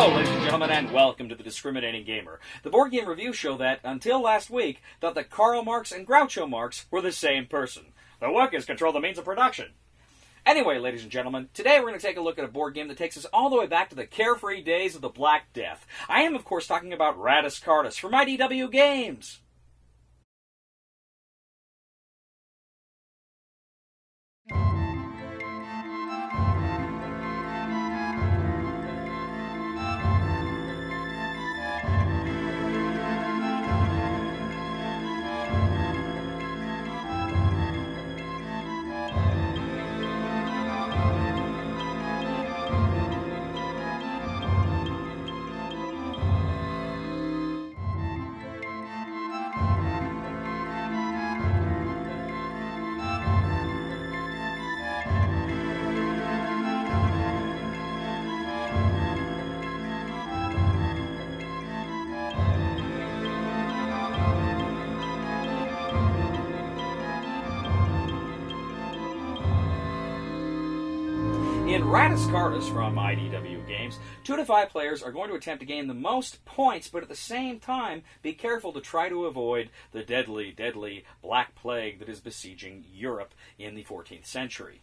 Hello, ladies and gentlemen, and welcome to The Discriminating Gamer, the board game review show that, until last week, thought that Karl Marx and Groucho Marx were the same person. The workers control the means of production. Anyway, ladies and gentlemen, today we're going to take a look at a board game that takes us all the way back to the carefree days of the Black Death. I am, of course, talking about Rattus Cartus from IDW Games. In Rattus Cartus from IDW Games, 2 to 5 players are going to attempt to gain the most points, but at the same time, be careful to try to avoid the deadly, deadly Black Plague that is besieging Europe in the 14th century.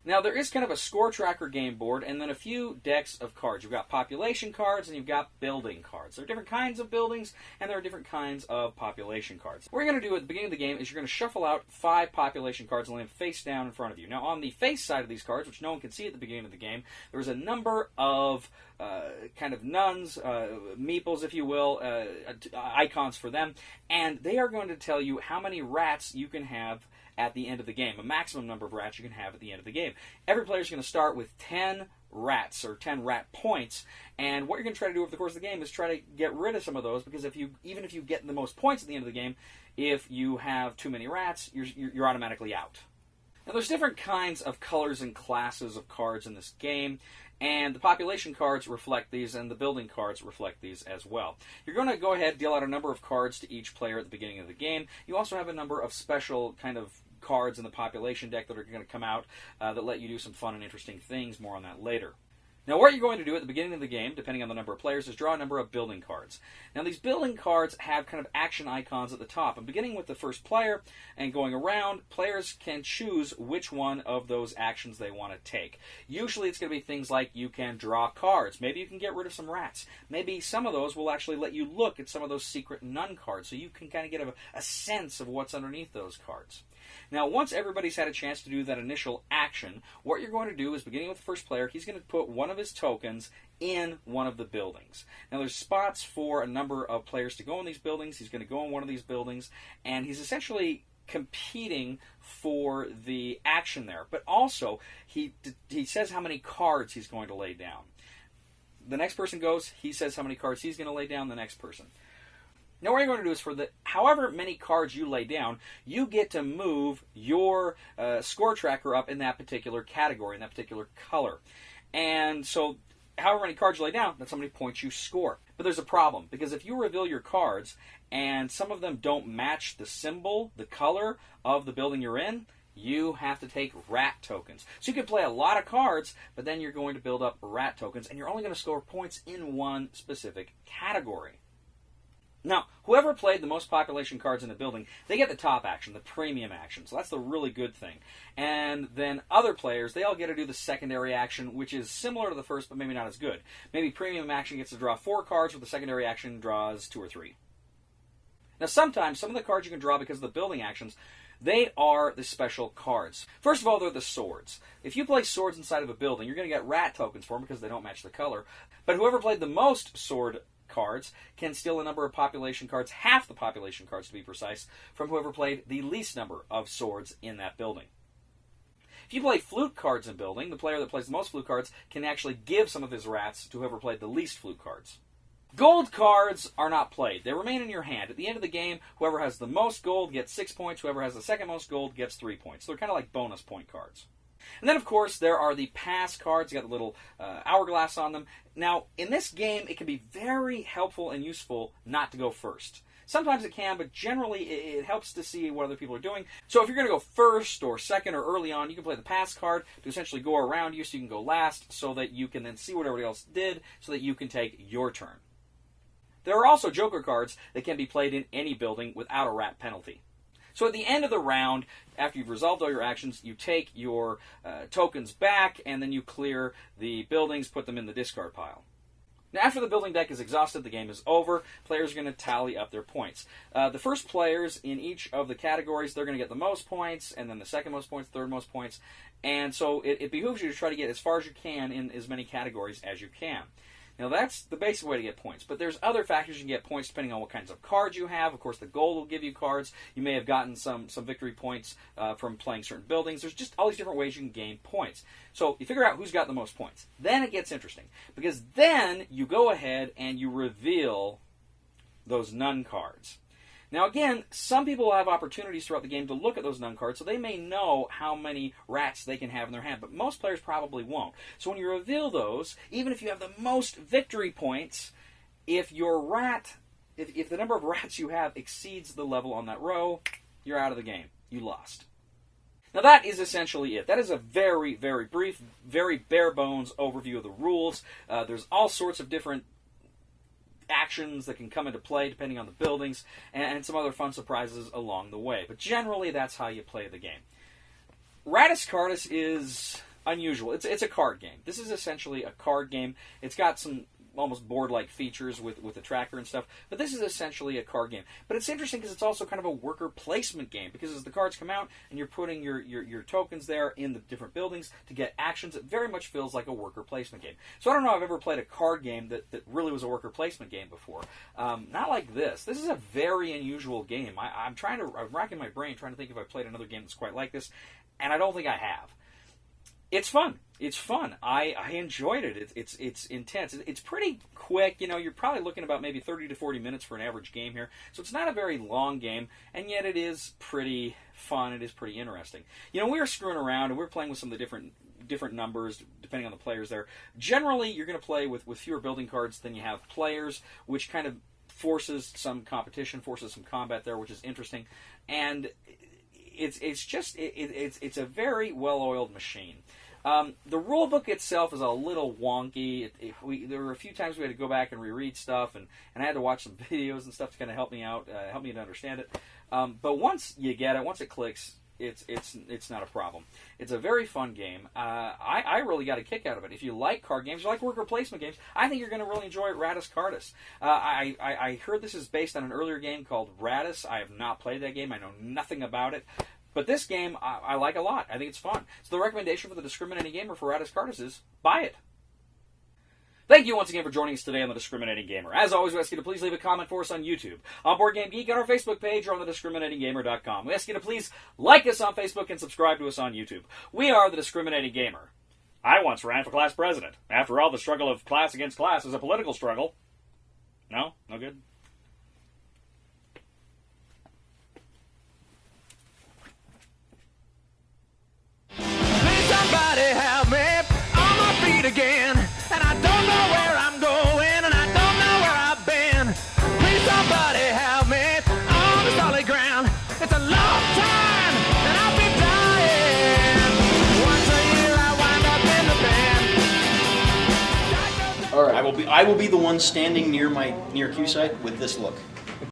Now, there is kind of a score tracker game board, and then a few decks of cards. You've got population cards, and you've got building cards. There are different kinds of buildings, and there are different kinds of population cards. What you're going to do at the beginning of the game is you're going to shuffle out 5 population cards and lay them face down in front of you. Now, on the face side of these cards, which no one can see at the beginning of the game, there's a number of kind of nuns, meeples, if you will, icons for them, and they are going to tell you how many rats you can have at the end of the game, a maximum number of rats you can have at the end of the game. Every player is going to start with 10 rats, or 10 rat points, and what you're going to try to do over the course of the game is try to get rid of some of those, because even if you get the most points at the end of the game, if you have too many rats, you're automatically out. Now, there's different kinds of colors and classes of cards in this game, and the population cards reflect these, and the building cards reflect these as well. You're going to go ahead and deal out a number of cards to each player at the beginning of the game. You also have a number of special kind of cards in the population deck that are going to come out that let you do some fun and interesting things. More on that later. Now, what you're going to do at the beginning of the game, depending on the number of players, is draw a number of building cards. Now, these building cards have kind of action icons at the top. And beginning with the first player and going around, players can choose which one of those actions they want to take. Usually, it's going to be things like you can draw cards. Maybe you can get rid of some rats. Maybe some of those will actually let you look at some of those secret nun cards, so you can kind of get a sense of what's underneath those cards. Now, once everybody's had a chance to do that initial action, what you're going to do is, beginning with the first player, he's going to put one of his tokens in one of the buildings. Now, there's spots for a number of players to go in these buildings. He's going to go in one of these buildings, and he's essentially competing for the action there. But also, he says how many cards he's going to lay down. The next person goes, he says how many cards he's going to lay down, the next person. Now, what you're going to do is, for however many cards you lay down, you get to move your score tracker up in that particular category, in that particular color. And so, however many cards you lay down, that's how many points you score. But there's a problem, because if you reveal your cards, and some of them don't match the symbol, the color of the building you're in, you have to take rat tokens. So you can play a lot of cards, but then you're going to build up rat tokens, and you're only going to score points in one specific category. Now, whoever played the most population cards in the building, they get the top action, the premium action. So that's the really good thing. And then other players, they all get to do the secondary action, which is similar to the first, but maybe not as good. Maybe premium action gets to draw 4 cards, with the secondary action draws 2 or 3. Now, sometimes, some of the cards you can draw because of the building actions, they are the special cards. First of all, they're the swords. If you play swords inside of a building, you're going to get rat tokens for them because they don't match the color. But whoever played the most sword cards can steal a number of population cards, half the population cards to be precise, from whoever played the least number of swords in that building. If you play flute cards in building, the player that plays the most flute cards can actually give some of his rats to whoever played the least flute cards. Gold cards are not played. They remain in your hand. At the end of the game, whoever has the most gold gets 6 points. Whoever has the second most gold gets 3 points. So they're kind of like bonus point cards. And then, of course, there are the pass cards. You got the little hourglass on them. Now, in this game, it can be very helpful and useful not to go first. Sometimes it can, but generally it helps to see what other people are doing. So if you're going to go first or second or early on, you can play the pass card to essentially go around you so you can go last so that you can then see what everybody else did so that you can take your turn. There are also joker cards that can be played in any building without a rat penalty. So at the end of the round, after you've resolved all your actions, you take your tokens back, and then you clear the buildings, put them in the discard pile. Now, after the building deck is exhausted, the game is over. Players are going to tally up their points. The first players in each of the categories, they're going to get the most points, and then the second most points, third most points. And so it behooves you to try to get as far as you can in as many categories as you can. Now, that's the basic way to get points, but there's other factors you can get points depending on what kinds of cards you have. Of course, the gold will give you cards. You may have gotten some victory points from playing certain buildings. There's just all these different ways you can gain points. So you figure out who's got the most points. Then it gets interesting, because then you go ahead and you reveal those none cards. Now, again, some people will have opportunities throughout the game to look at those none cards, so they may know how many rats they can have in their hand, but most players probably won't. So when you reveal those, even if you have the most victory points, if your rat, if the number of rats you have exceeds the level on that row, you're out of the game. You lost. Now, that is essentially it. That is a very, very brief, very bare-bones overview of the rules. There's all sorts of different actions that can come into play depending on the buildings, and some other fun surprises along the way. But generally, that's how you play the game. Rattus Cartus is unusual. It's a card game. This is essentially a card game. It's got some almost board-like features with the tracker and stuff, but this is essentially a card game. But it's interesting because it's also kind of a worker placement game, because as the cards come out and you're putting your tokens there in the different buildings to get actions, it very much feels like a worker placement game. So I don't know if I've ever played a card game that really was a worker placement game before. Not like this. This is a very unusual game. I'm racking my brain trying to think if I've played another game that's quite like this, and I don't think I have. It's fun. It's fun. I enjoyed it. It's intense. It's pretty quick. You know, you're probably looking about maybe 30 to 40 minutes for an average game here. So it's not a very long game, and yet it is pretty fun. It is pretty interesting. You know, we were screwing around, and we were playing with some of the different numbers depending on the players there. Generally, you're going to play with fewer building cards than you have players, which kind of forces some competition, forces some combat there, which is interesting. And it's a very well-oiled machine. The rule book itself is a little wonky. There were a few times we had to go back and reread stuff, and I had to watch some videos and stuff to kind of help me out, help me to understand it. But once you get it, once it clicks, it's not a problem. It's a very fun game. I really got a kick out of it. If you like card games, you like worker placement games, I think you're going to really enjoy Rattus Cartus. I heard this is based on an earlier game called Rattus. I have not played that game. I know nothing about it. But this game, I like a lot. I think it's fun. So the recommendation for the Discriminating Gamer for Rattus Cartus is buy it. Thank you once again for joining us today on The Discriminating Gamer. As always, we ask you to please leave a comment for us on YouTube, on Board Game Geek, on our Facebook page, or on thediscriminatinggamer.com. We ask you to please like us on Facebook and subscribe to us on YouTube. We are The Discriminating Gamer. I once ran for class president. After all, the struggle of class against class is a political struggle. No? No good? Somebody help me on my feet again, and I don't know where I'm going, and I don't know where I've been. Please somebody help me on the solid ground. It's a long time, and I'll be dying. Once a year I wind up in the band. All right. I will be the one standing near Q site with this look.